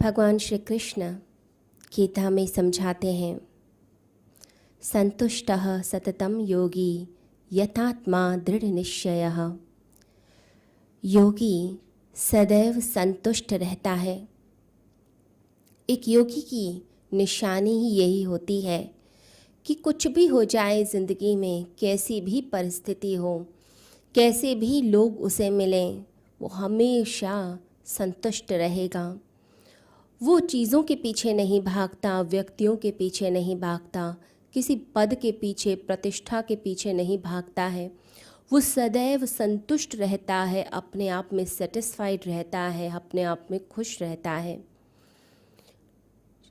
भगवान श्री कृष्ण गीता में समझाते हैं, संतुष्टः सततं योगी यथात्मा दृढ़ निश्चयः। योगी सदैव संतुष्ट रहता है। एक योगी की निशानी ही यही होती है कि कुछ भी हो जाए ज़िंदगी में, कैसी भी परिस्थिति हो, कैसे भी लोग उसे मिलें, वो हमेशा संतुष्ट रहेगा। वो चीज़ों के पीछे नहीं भागता, व्यक्तियों के पीछे नहीं भागता, किसी पद के पीछे, प्रतिष्ठा के पीछे नहीं भागता है। वो सदैव संतुष्ट रहता है, अपने आप में सेटिस्फाइड रहता है, अपने आप में खुश रहता है।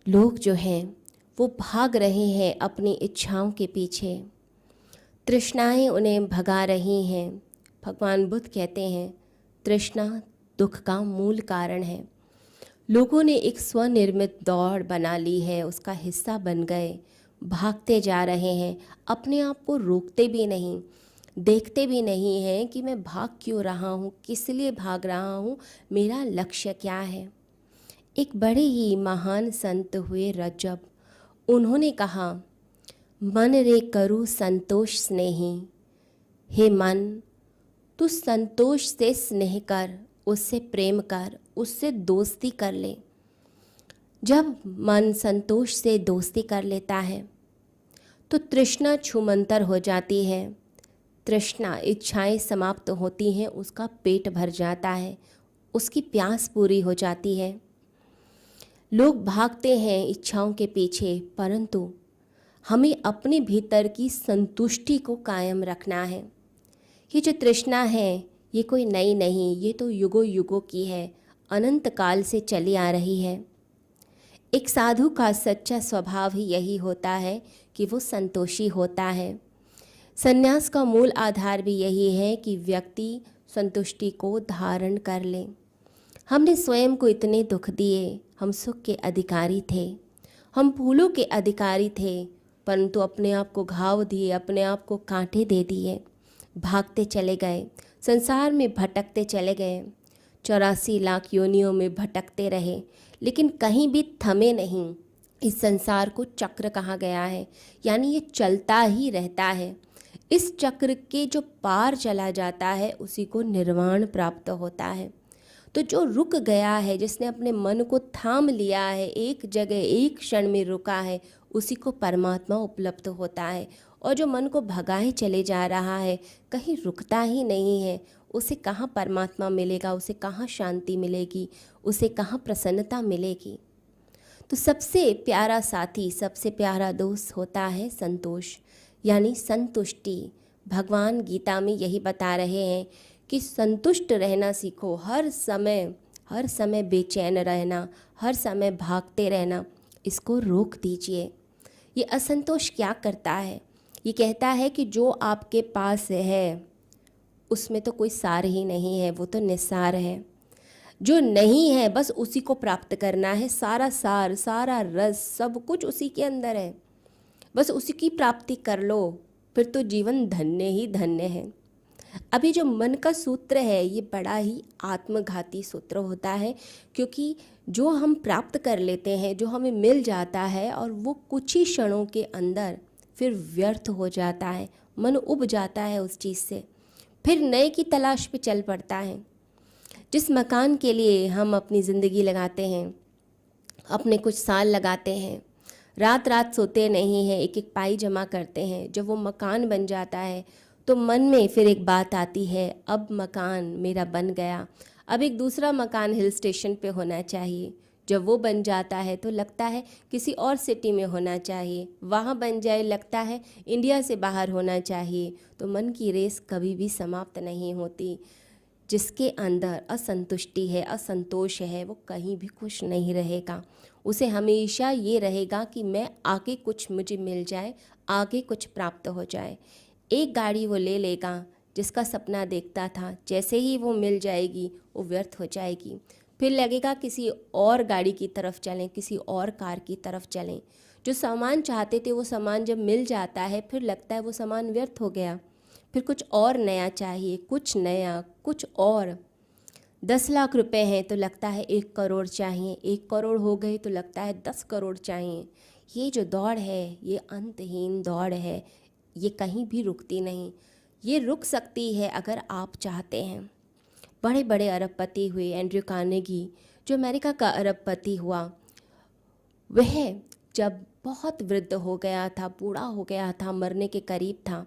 लोग जो हैं वो भाग रहे हैं अपनी इच्छाओं के पीछे, तृष्णाएं उन्हें भगा रही हैं। भगवान बुद्ध कहते हैं, तृष्णा दुख का मूल कारण है। लोगों ने एक स्वनिर्मित दौड़ बना ली है, उसका हिस्सा बन गए, भागते जा रहे हैं, अपने आप को रोकते भी नहीं, देखते भी नहीं हैं कि मैं भाग क्यों रहा हूँ, किस लिए भाग रहा हूँ, मेरा लक्ष्य क्या है। एक बड़े ही महान संत हुए रज्जब, उन्होंने कहा, मन रे करूँ संतोष स्नेही। हे मन, तू संतोष से स्नेह कर, उससे प्रेम कर, उससे दोस्ती कर ले। जब मन संतोष से दोस्ती कर लेता है तो तृष्णा छूमंतर हो जाती है। तृष्णा, इच्छाएं समाप्त होती हैं, उसका पेट भर जाता है, उसकी प्यास पूरी हो जाती है। लोग भागते हैं इच्छाओं के पीछे, परंतु हमें अपने भीतर की संतुष्टि को कायम रखना है। ये जो तृष्णा है, ये कोई नई नहीं, ये तो युगों युगों की है, अनंत काल से चली आ रही है। एक साधु का सच्चा स्वभाव ही यही होता है कि वो संतोषी होता है। संन्यास का मूल आधार भी यही है कि व्यक्ति संतुष्टि को धारण कर ले। हमने स्वयं को इतने दुख दिए, हम सुख के अधिकारी थे, हम फूलों के अधिकारी थे, परंतु अपने आप को घाव दिए, अपने आप को कांटे दे दिए, भागते चले गए, संसार में भटकते चले गए, 84 लाख योनियों में भटकते रहे, लेकिन कहीं भी थमे नहीं। इस संसार को चक्र कहा गया है, यानी ये चलता ही रहता है। इस चक्र के जो पार चला जाता है उसी को निर्वाण प्राप्त होता है। तो जो रुक गया है, जिसने अपने मन को थाम लिया है, एक जगह एक क्षण में रुका है, उसी को परमात्मा उपलब्ध होता है। और जो मन को भगाए चले जा रहा है, कहीं रुकता ही नहीं है, उसे कहाँ परमात्मा मिलेगा, उसे कहाँ शांति मिलेगी, उसे कहाँ प्रसन्नता मिलेगी। तो सबसे प्यारा साथी, सबसे प्यारा दोस्त होता है संतोष, यानी संतुष्टि। भगवान गीता में यही बता रहे हैं कि संतुष्ट रहना सीखो। हर समय बेचैन रहना, हर समय भागते रहना, इसको रोक दीजिए। ये असंतोष क्या करता है? ये कहता है कि जो आपके पास है उसमें तो कोई सार ही नहीं है, वो तो निस्सार है। जो नहीं है बस उसी को प्राप्त करना है, सारा सार, सारा रस, सब कुछ उसी के अंदर है, बस उसी की प्राप्ति कर लो, फिर तो जीवन धन्य ही धन्य है। अभी जो मन का सूत्र है, ये बड़ा ही आत्मघाती सूत्र होता है, क्योंकि जो हम प्राप्त कर लेते हैं, जो हमें मिल जाता है, और वो कुछ ही क्षणों के अंदर फिर व्यर्थ हो जाता है, मन उब जाता है उस चीज़ से, फिर नए की तलाश पे चल पड़ता है। जिस मकान के लिए हम अपनी ज़िंदगी लगाते हैं, अपने कुछ साल लगाते हैं, रात रात सोते नहीं हैं, एक एक पाई जमा करते हैं, जब वो मकान बन जाता है तो मन में फिर एक बात आती है, अब मकान मेरा बन गया, अब एक दूसरा मकान हिल स्टेशन पे होना चाहिए। जब वो बन जाता है तो लगता है किसी और सिटी में होना चाहिए, वहाँ बन जाए लगता है इंडिया से बाहर होना चाहिए। तो मन की रेस कभी भी समाप्त नहीं होती। जिसके अंदर असंतुष्टि है, असंतोष है, वो कहीं भी खुश नहीं रहेगा। उसे हमेशा ये रहेगा कि मैं आगे कुछ मुझे मिल जाए, आगे कुछ प्राप्त हो जाए। एक गाड़ी वो ले लेगा जिसका सपना देखता था, जैसे ही वो मिल जाएगी वो व्यर्थ हो जाएगी, फिर लगेगा किसी और गाड़ी की तरफ चलें, किसी और कार की तरफ चलें। जो सामान चाहते थे वो सामान जब मिल जाता है फिर लगता है वो सामान व्यर्थ हो गया, फिर कुछ और नया चाहिए, कुछ नया, कुछ और। 10 लाख रुपए हैं तो लगता है 1 करोड़ चाहिए, 1 करोड़ हो गए तो लगता है 10 करोड़ चाहिए। ये जो दौड़ है ये अंतहीन दौड़ है, ये कहीं भी रुकती नहीं। ये रुक सकती है अगर आप चाहते हैं। बड़े बड़े अरबपति हुए, एंड्रयू कार्नेगी जो अमेरिका का अरबपति हुआ, वह जब बहुत वृद्ध हो गया था, बूढ़ा हो गया था, मरने के करीब था,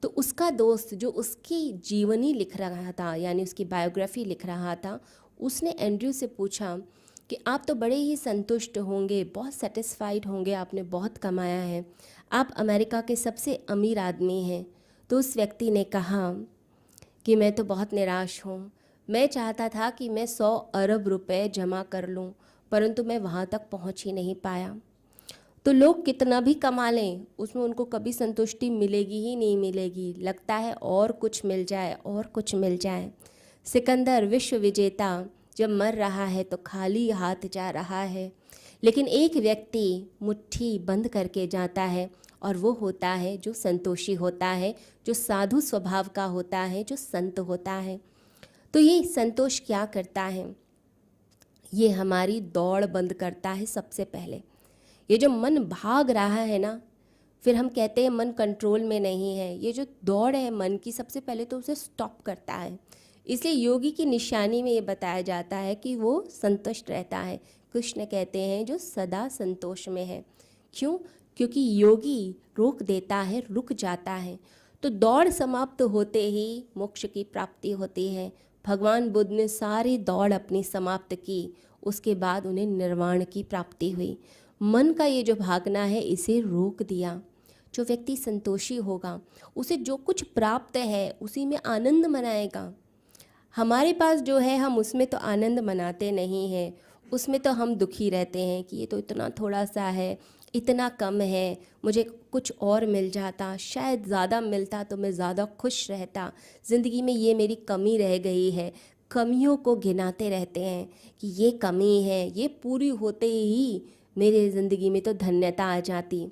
तो उसका दोस्त जो उसकी जीवनी लिख रहा था, यानी उसकी बायोग्राफी लिख रहा था, उसने एंड्रयू से पूछा कि आप तो बड़े ही संतुष्ट होंगे, बहुत सेटिस्फाइड होंगे, आपने बहुत कमाया है, आप अमेरिका के सबसे अमीर आदमी हैं। तो उस व्यक्ति ने कहा कि मैं तो बहुत निराश हूँ, मैं चाहता था कि मैं 100 अरब रुपए जमा कर लूँ, परंतु मैं वहाँ तक पहुँच ही नहीं पाया। तो लोग कितना भी कमा लें उसमें उनको कभी संतुष्टि मिलेगी ही नहीं मिलेगी, लगता है और कुछ मिल जाए और कुछ मिल जाए। सिकंदर विश्व विजेता जब मर रहा है तो खाली हाथ जा रहा है, लेकिन एक व्यक्ति मुट्ठी बंद करके जाता है और वो होता है जो संतोषी होता है, जो साधु स्वभाव का होता है, जो संत होता है। तो ये संतोष क्या करता है? ये हमारी दौड़ बंद करता है सबसे पहले। ये जो मन भाग रहा है ना, फिर हम कहते हैं मन कंट्रोल में नहीं है, ये जो दौड़ है मन की, सबसे पहले तो उसे स्टॉप करता है। इसलिए योगी की निशानी में ये बताया जाता है कि वो संतुष्ट रहता है। कृष्ण कहते हैं जो सदा संतोष में है। क्यों? क्योंकि योगी रोक देता है, रुक जाता है। तो दौड़ समाप्त होते ही मोक्ष की प्राप्ति होती है। भगवान बुद्ध ने सारी दौड़ अपनी समाप्त की, उसके बाद उन्हें निर्वाण की प्राप्ति हुई। मन का ये जो भागना है इसे रोक दिया। जो व्यक्ति संतोषी होगा उसे जो कुछ प्राप्त है उसी में आनंद मनाएगा। हमारे पास जो है हम उसमें तो आनंद मनाते नहीं हैं, उसमें तो हम दुखी रहते हैं कि ये तो इतना थोड़ा सा है, इतना कम है, मुझे कुछ और मिल जाता, शायद ज़्यादा मिलता तो मैं ज़्यादा खुश रहता, ज़िंदगी में ये मेरी कमी रह गई है। कमियों को गिनाते रहते हैं कि ये कमी है, ये पूरी होते ही मेरे ज़िंदगी में तो धन्यता आ जाती।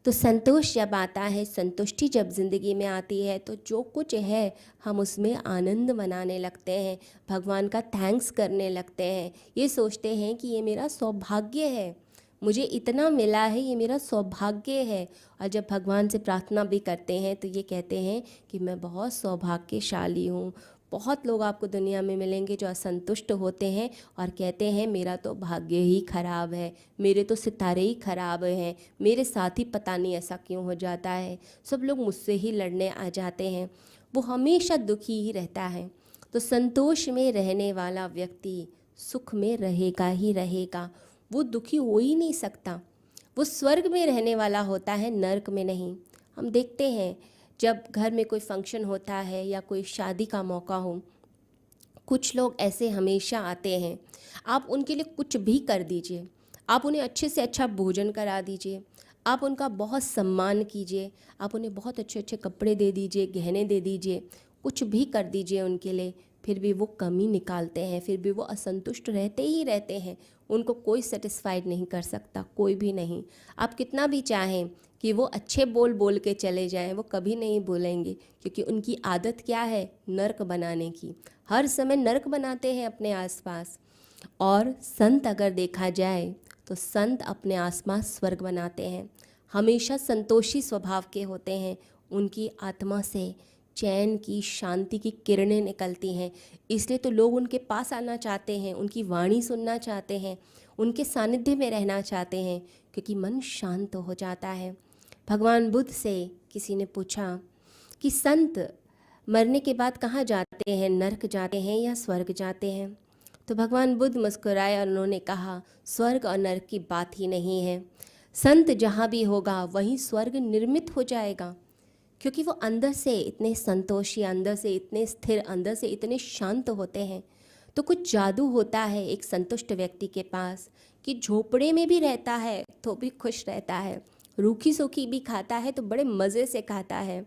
तो संतोष जब आता है, संतुष्टि जब ज़िंदगी में आती है, तो जो कुछ है हम उसमें आनंद मनाने लगते हैं, भगवान का थैंक्स करने लगते हैं। ये सोचते हैं कि ये मेरा सौभाग्य है, मुझे इतना मिला है, ये मेरा सौभाग्य है। और जब भगवान से प्रार्थना भी करते हैं तो ये कहते हैं कि मैं बहुत सौभाग्यशाली हूँ। बहुत लोग आपको दुनिया में मिलेंगे जो असंतुष्ट होते हैं और कहते हैं मेरा तो भाग्य ही खराब है, मेरे तो सितारे ही खराब हैं, मेरे साथ ही पता नहीं ऐसा क्यों हो जाता है, सब लोग मुझसे ही लड़ने आ जाते हैं। वो हमेशा दुखी ही रहता है। तो संतोष में रहने वाला व्यक्ति सुख में रहेगा ही रहेगा, वो दुखी हो ही नहीं सकता। वो स्वर्ग में रहने वाला होता है, नर्क में नहीं। हम देखते हैं जब घर में कोई फंक्शन होता है या कोई शादी का मौका हो, कुछ लोग ऐसे हमेशा आते हैं, आप उनके लिए कुछ भी कर दीजिए, आप उन्हें अच्छे से अच्छा भोजन करा दीजिए, आप उनका बहुत सम्मान कीजिए, आप उन्हें बहुत अच्छे अच्छे कपड़े दे दीजिए, गहने दे दीजिए, कुछ भी कर दीजिए उनके लिए, फिर भी वो कमी निकालते हैं, फिर भी वो असंतुष्ट रहते ही रहते हैं। उनको कोई सेटिस्फाइड नहीं कर सकता, कोई भी नहीं। आप कितना भी चाहें कि वो अच्छे बोल बोल के चले जाएं, वो कभी नहीं बोलेंगे, क्योंकि उनकी आदत क्या है? नर्क बनाने की। हर समय नर्क बनाते हैं अपने आसपास। और संत अगर देखा जाए तो संत अपने आसपास स्वर्ग बनाते हैं, हमेशा संतोषी स्वभाव के होते हैं। उनकी आत्मा से चैन की, शांति की किरणें निकलती हैं, इसलिए तो लोग उनके पास आना चाहते हैं, उनकी वाणी सुनना चाहते हैं, उनके सानिध्य में रहना चाहते हैं, क्योंकि मन शांत हो जाता है। भगवान बुद्ध से किसी ने पूछा कि संत मरने के बाद कहाँ जाते हैं, नरक जाते हैं या स्वर्ग जाते हैं? तो भगवान बुद्ध मुस्कुराए और उन्होंने कहा, स्वर्ग और नरक की बात ही नहीं है। संत जहाँ भी होगा वहीं स्वर्ग निर्मित हो जाएगा, क्योंकि वो अंदर से इतने संतोषी, अंदर से इतने स्थिर, अंदर से इतने शांत होते हैं। तो कुछ जादू होता है एक संतुष्ट व्यक्ति के पास, कि झोपड़े में भी रहता है तो भी खुश रहता है, रूखी सूखी भी खाता है तो बड़े मज़े से खाता है,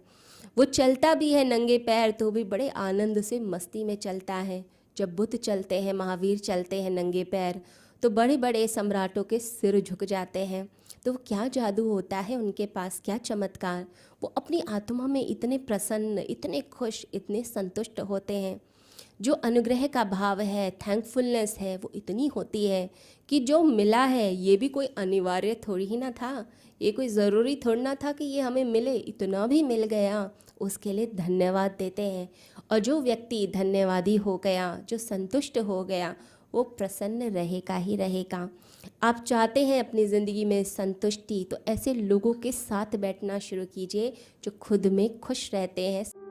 वो चलता भी है नंगे पैर तो भी बड़े आनंद से मस्ती में चलता है। जब बुद्ध चलते हैं, महावीर चलते हैं नंगे पैर, तो बड़े बड़े सम्राटों के सिर झुक जाते हैं। तो वो क्या जादू होता है उनके पास, क्या चमत्कार! वो अपनी आत्मा में इतने प्रसन्न, इतने खुश, इतने संतुष्ट होते हैं। जो अनुग्रह का भाव है, थैंकफुलनेस है, वो इतनी होती है कि जो मिला है ये भी कोई अनिवार्य थोड़ी ही ना था, ये कोई ज़रूरी थोड़ी ना था कि ये हमें मिले, इतना भी मिल गया, उसके लिए धन्यवाद देते हैं। और जो व्यक्ति धन्यवादी हो गया, जो संतुष्ट हो गया, वो प्रसन्न रहेगा ही रहेगा। आप चाहते हैं अपनी ज़िंदगी में संतुष्टि, तो ऐसे लोगों के साथ बैठना शुरू कीजिए जो खुद में खुश रहते हैं।